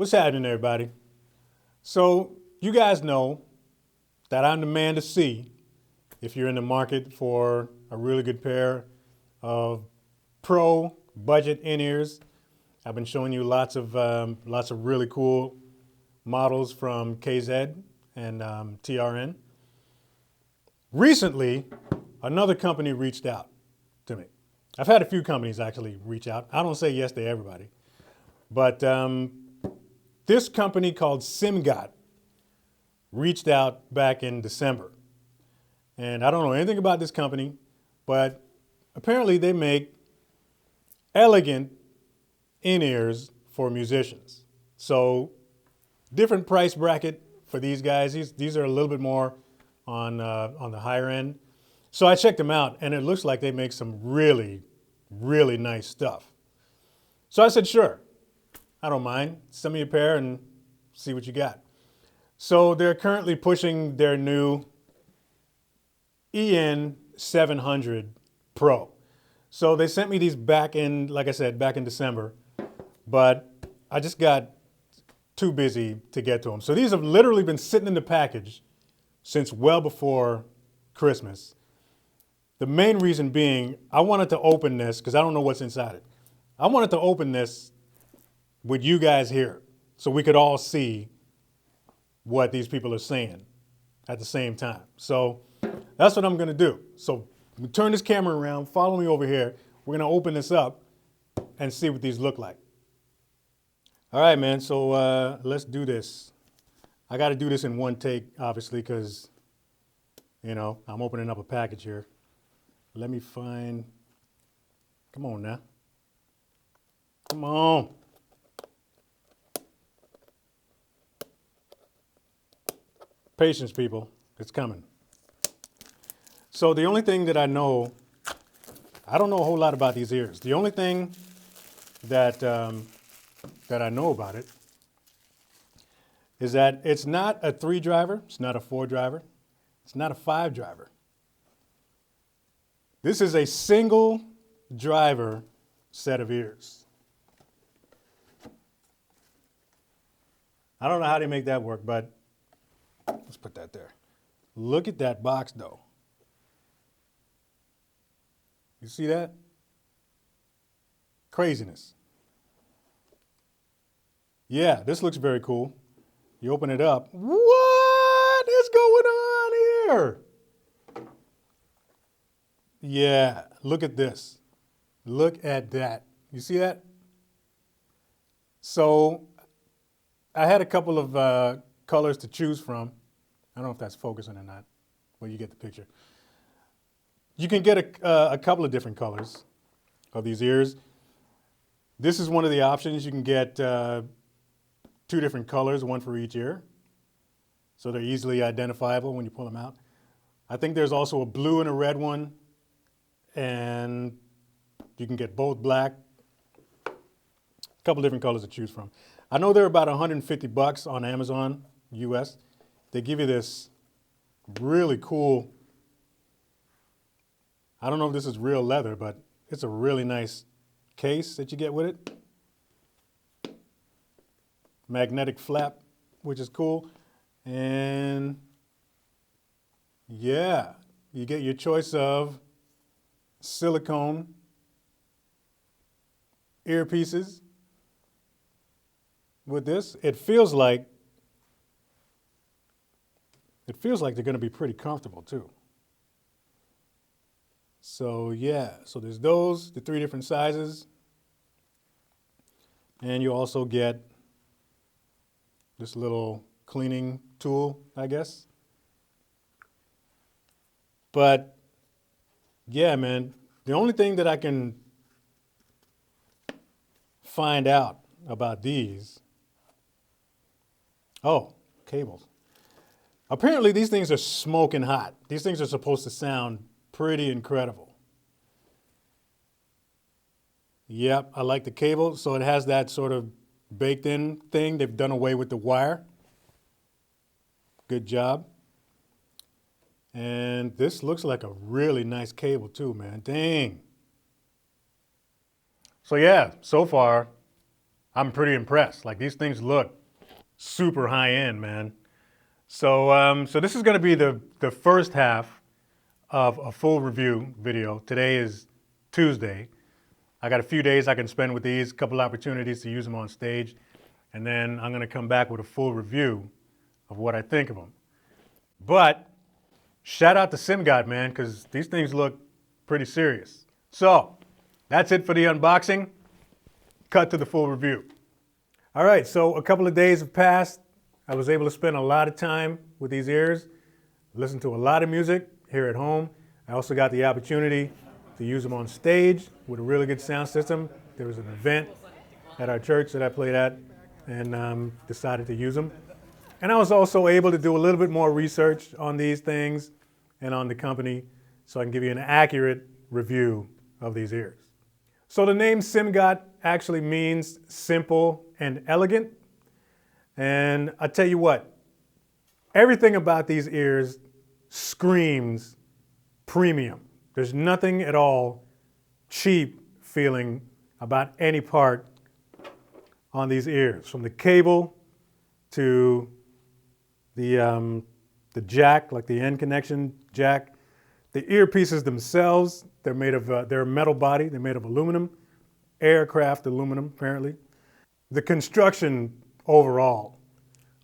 What's happening, everybody? So you guys know that I'm the man to see if you're in the market for a really good pair of pro budget in-ears. I've been showing you lots of really cool models from KZ and TRN. Recently, another company reached out to me. I've had a few companies actually reach out. I don't say yes to everybody, but this company called SIMGOT reached out back in December. And I don't know anything about this company, but apparently they make elegant in-ears for musicians. So different price bracket for these guys. These are a little bit more on the higher end. So I checked them out, and it looks like they make some really, really nice stuff. So I said, sure, I don't mind. Send me a pair and see what you got. So they're currently pushing their new EN700 Pro. So they sent me these back in, like I said, back in December, but I just got too busy to get to them. So these have literally been sitting in the package since well before Christmas. The main reason being, I wanted to open this because I don't know what's inside it. I wanted to open this with you guys here so we could all see what these people are saying at the same time. So that's what I'm gonna do. So turn this camera around, follow me over here. We're gonna open this up and see what these look like. All right, man, so let's do this. I gotta do this in one take, obviously, because, you know, I'm opening up a package here. Let me find, come on now. Come on. Patience, people, it's coming. So the only thing that I don't know a whole lot about these ears. The only thing that, that I know about it is that it's not a 3-driver, it's not a 4-driver, it's not a 5-driver. This is a single driver set of ears. I don't know how they make that work, but let's put that there. Look at that box though. You see that? Craziness. Yeah, this looks very cool. You open it up. What is going on here? Yeah, look at this. Look at that. You see that? So I had a couple of colors to choose from. I don't know if that's focusing or not, but you get the picture. You can get a couple of different colors of these ears. This is one of the options. You can get 2 different colors, one for each ear. So they're easily identifiable when you pull them out. I think there's also a blue and a red one, and you can get both black. A couple different colors to choose from. I know they're about 150 bucks on Amazon, US. They give you this really cool, I don't know if this is real leather, but it's a really nice case that you get with it. Magnetic flap, which is cool. And yeah, you get your choice of silicone earpieces with this. It feels like they're going to be pretty comfortable too. So yeah, so there's those, the 3 different sizes. And you also get this little cleaning tool, I guess. But yeah, man, the only thing that I can find out about these, oh, cables. Apparently these things are smoking hot. These things are supposed to sound pretty incredible. Yep, I like the cable. So it has that sort of baked in thing. They've done away with the wire. Good job. And this looks like a really nice cable too, man. Dang. So yeah, so far, I'm pretty impressed. Like these things look super high end, man. So this is going to be the first half of a full review video. Today is Tuesday. I got a few days I can spend with these, a couple opportunities to use them on stage, and then I'm going to come back with a full review of what I think of them. But shout out to SIMGOT, man, because these things look pretty serious. So that's it for the unboxing. Cut to the full review. All right, so a couple of days have passed. I was able to spend a lot of time with these ears, listen to a lot of music here at home. I also got the opportunity to use them on stage with a really good sound system. There was an event at our church that I played at and decided to use them. And I was also able to do a little bit more research on these things and on the company so I can give you an accurate review of these ears. So the name SIMGOT actually means simple and elegant. And I tell you what, everything about these ears screams premium. There's nothing at all cheap feeling about any part on these ears, from the cable to the jack, like the end connection jack. The earpieces themselves, they're made of, they're metal body, they're made of aluminum, aircraft aluminum apparently. The construction overall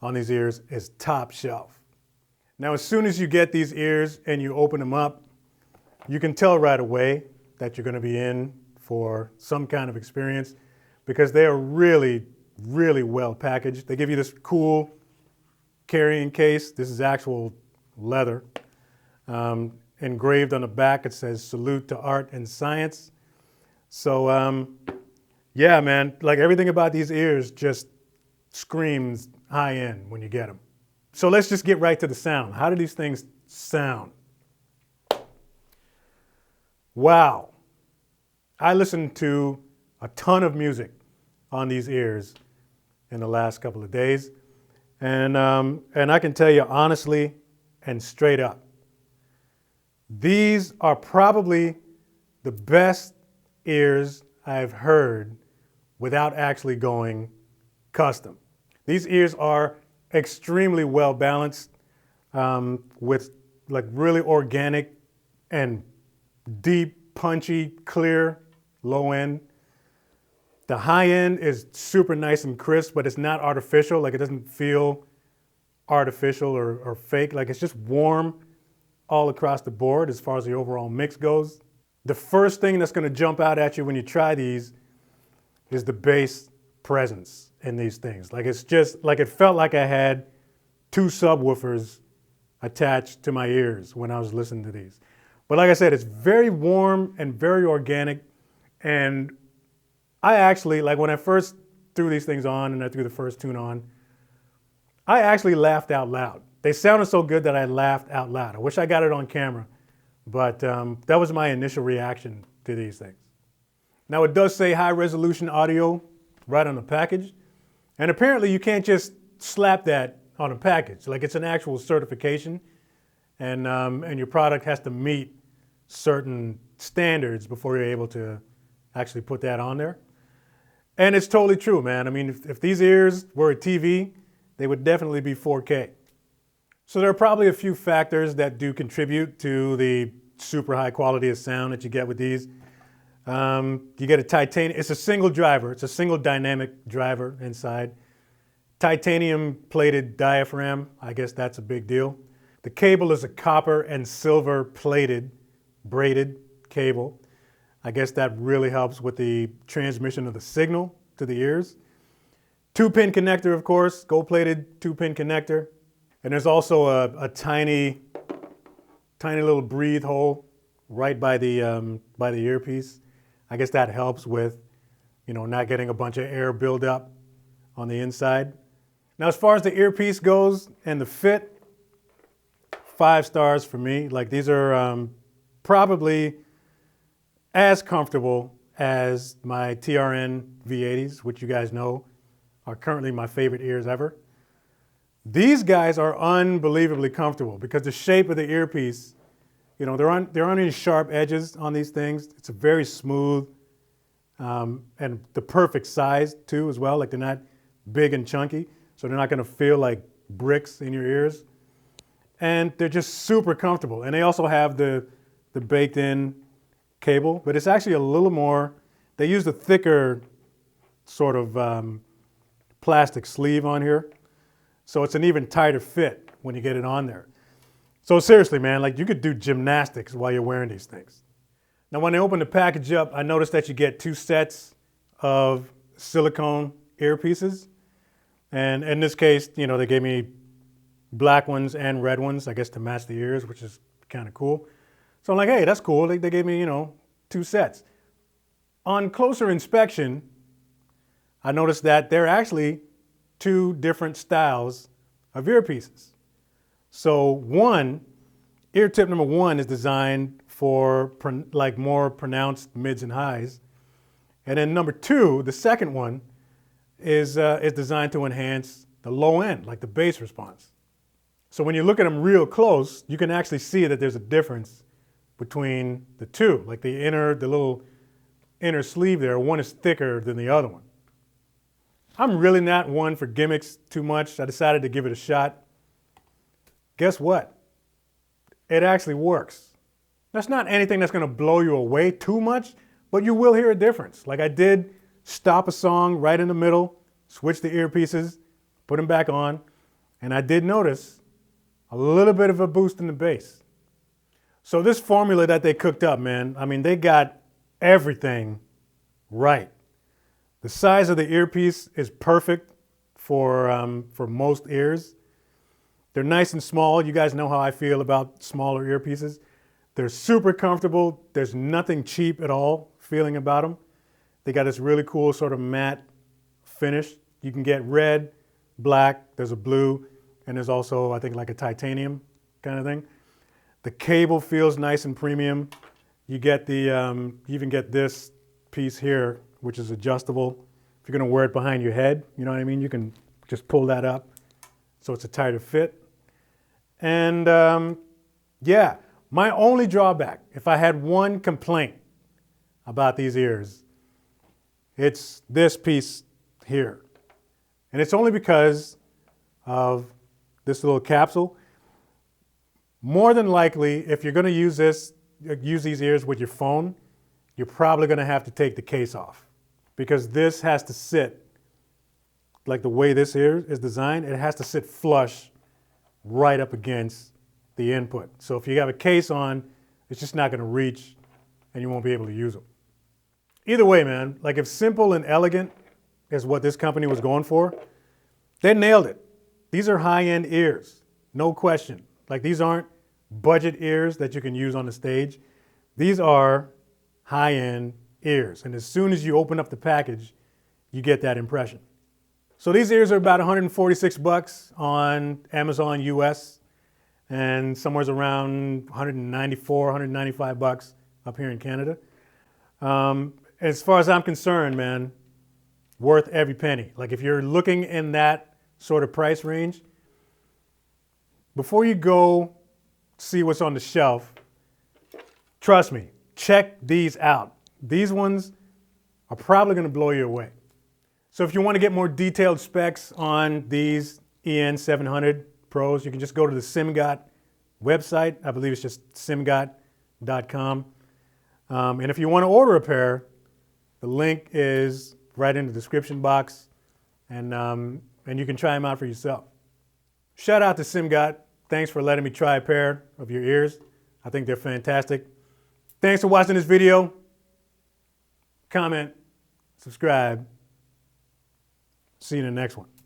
on these ears is top shelf. Now, as soon as you get these ears and you open them up, you can tell right away that you're going to be in for some kind of experience because they are really, really well packaged. They give you this cool carrying case. This is actual leather. Engraved on the back, it says "Salute to Art and Science." So, yeah, man, like everything about these ears just screams high end when you get them. So let's just get right to the sound. How do these things sound? Wow. I listened to a ton of music on these ears in the last couple of days. And I can tell you honestly and straight up, these are probably the best ears I've heard without actually going custom. These ears are extremely well balanced with like really organic and deep, punchy, clear, low end. The high end is super nice and crisp, but it's not artificial. Like it doesn't feel artificial or fake. Like it's just warm all across the board as far as the overall mix goes. The first thing that's going to jump out at you when you try these is the bass presence in these things. Like it's just like it felt like I had two subwoofers attached to my ears when I was listening to these. But like I said, it's very warm and very organic. And I actually, like when I first threw these things on and I threw the first tune on, I actually laughed out loud. They sounded so good that I laughed out loud. I wish I got it on camera, but that was my initial reaction to these things. Now it does say high resolution audio right on the package. And apparently you can't just slap that on a package. Like it's an actual certification and your product has to meet certain standards before you're able to actually put that on there. And it's totally true, man. I mean, if these ears were a TV, they would definitely be 4K. So there are probably a few factors that do contribute to the super high quality of sound that you get with these. You get a titanium, it's a single driver, it's a single dynamic driver inside. Titanium plated diaphragm, I guess that's a big deal. The cable is a copper and silver plated, braided cable. I guess that really helps with the transmission of the signal to the ears. 2-pin connector, of course, gold-plated 2-pin connector. And there's also a tiny little breathe hole right by the earpiece. I guess that helps with, not getting a bunch of air buildup on the inside. Now, as far as the earpiece goes and the fit, 5 stars for me. Like these are probably as comfortable as my TRN V80s, which you guys know are currently my favorite ears ever. These guys are unbelievably comfortable because the shape of the earpiece, there aren't any sharp edges on these things. It's a very smooth and the perfect size too as well. Like they're not big and chunky, so they're not gonna feel like bricks in your ears. And they're just super comfortable. And they also have the baked in cable, but it's actually a little more, they used a thicker sort of plastic sleeve on here. So it's an even tighter fit when you get it on there. So seriously, man, like you could do gymnastics while you're wearing these things. Now, when I open the package up, I noticed that you get 2 sets of silicone earpieces. And in this case, you know, they gave me black ones and red ones, I guess to match the ears, which is kind of cool. So I'm like, hey, that's cool. They gave me, you know, 2 sets. On closer inspection, I noticed that they're actually 2 different styles of earpieces. So ear tip number 1 is designed for like more pronounced mids and highs. And then number 2, the second one, is designed to enhance the low end, like the bass response. So when you look at them real close, you can actually see that there's a difference between the 2. Like the little inner sleeve there, one is thicker than the other one. I'm really not one for gimmicks too much. I decided to give it a shot. Guess what? It actually works. That's not anything that's gonna blow you away too much, but you will hear a difference. Like I did stop a song right in the middle, switch the earpieces, put them back on, and I did notice a little bit of a boost in the bass. So this formula that they cooked up, man, I mean, they got everything right. The size of the earpiece is perfect for most ears. They're nice and small. You guys know how I feel about smaller earpieces. They're super comfortable. There's nothing cheap at all feeling about them. They got this really cool sort of matte finish. You can get red, black, there's a blue, and there's also, I think, like a titanium kind of thing. The cable feels nice and premium. You get you even get this piece here, which is adjustable. If you're gonna wear it behind your head, you know what I mean? You can just pull that up so it's a tighter fit. And yeah, my only drawback, if I had one complaint about these ears, it's this piece here. And it's only because of this little capsule. More than likely, if you're gonna use these ears with your phone, you're probably gonna have to take the case off because this has to sit, like the way this ear is designed, it has to sit flush right up against the input. So if you have a case on, it's just not gonna reach and you won't be able to use them. Either way, man, like if simple and elegant is what this company was going for, they nailed it. These are high-end ears, no question. Like these aren't budget ears that you can use on the stage. These are high-end ears. And as soon as you open up the package, you get that impression. So these ears are about 146 bucks on Amazon US and somewhere around 194, 195 bucks up here in Canada. As far as I'm concerned, man, worth every penny. Like if you're looking in that sort of price range, before you go see what's on the shelf, trust me, check these out. These ones are probably gonna blow you away. So if you wanna get more detailed specs on these EN700 Pros, you can just go to the SIMGOT website. I believe it's just simgot.com. And if you wanna order a pair, the link is right in the description box, and you can try them out for yourself. Shout out to SIMGOT. Thanks for letting me try a pair of your ears. I think they're fantastic. Thanks for watching this video. Comment, subscribe. See you in the next one.